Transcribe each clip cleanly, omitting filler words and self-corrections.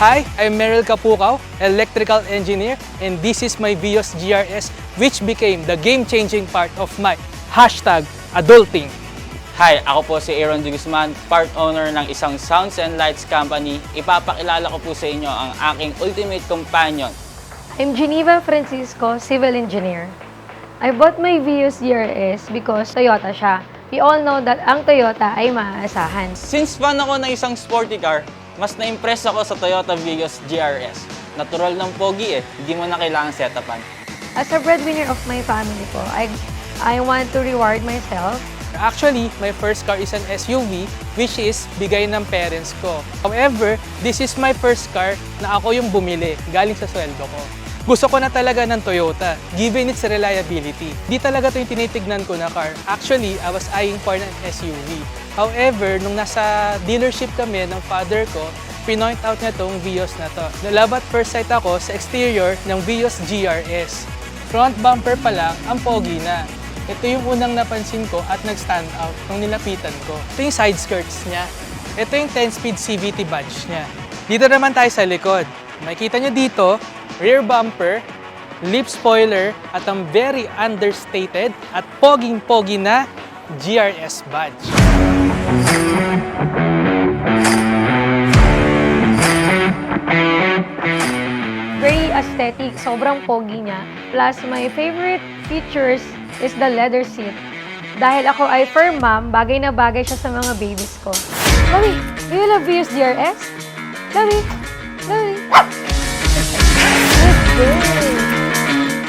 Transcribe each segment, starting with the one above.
Hi, I'm Meryl Kapukaw, electrical engineer, and this is my Vios GRS, which became the game-changing part of my #adulting. Hi, ako po si Aaron De Guzman, part owner ng isang sounds and lights company. Ipapakilala ko po sa inyo ang aking ultimate companion. I'm Geneva Francisco, civil engineer. I bought my Vios GRS because Toyota siya. We all know that ang Toyota ay maaasahan. Since fan ako ng isang sporty car, mas na-impress ako sa Toyota Vios GRS. Natural ng pogi hindi mo na kailangan setupan. As a breadwinner of my family po, I want to reward myself. Actually, my first car is an SUV, which is bigay ng parents ko. However, this is my first car na ako yung bumili, galing sa sweldo ko. Gusto ko na talaga ng Toyota, given its reliability. Di talaga ito yung tinitignan ko na car. Actually, I was eyeing for an SUV. However, nung nasa dealership kami ng father ko, pinoint out niya itong Vios na to. Nalove at first sight ako sa exterior ng Vios GRS. Front bumper pa lang, ang pogi na. Ito yung unang napansin ko at nag-stand out nung nilapitan ko. Ito yung side skirts niya. Ito yung 10-speed CVT badge niya. Dito naman tayo sa likod. Makikita nyo dito, rear bumper, lip spoiler, at ang very understated at poging-pogi na GRS badge. Very aesthetic, sobrang pogi niya. Plus, my favorite features is the leather seat. Dahil ako ay firm mom, bagay na bagay siya sa mga babies ko. Mami, do you love Vios GRS? Mami, Mami.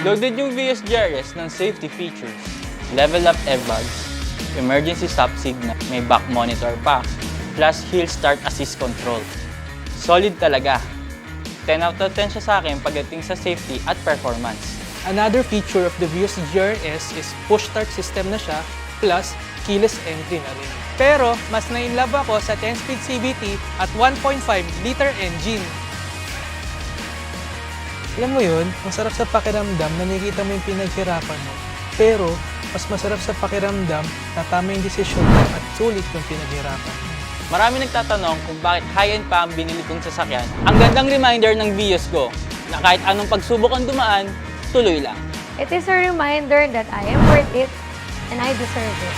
Loaded yung Vios GRS ng safety features. Level up airbags, emergency stop signal, may back monitor pa, plus hill start assist control. Solid talaga. 10 out of 10 siya sa akin pagdating sa safety at performance. Another feature of the Vios GRS is push start system na siya, plus keyless entry na rin. Pero mas na-inlove ako sa 10-speed CVT at 1.5-liter engine. Alam mo yun, masarap sa pakiramdam na nakikita mo yung pinaghirapan mo. Pero mas masarap sa pakiramdam na tama yung desisyon mo at sulit yung pinaghirapan mo. Marami nagtatanong kung bakit high-end pa ang binili kong sasakyan. Ang gandang reminder ng Vios ko na kahit anong pagsubok ang dumaan, tuloy lang. It is a reminder that I am worth it and I deserve it.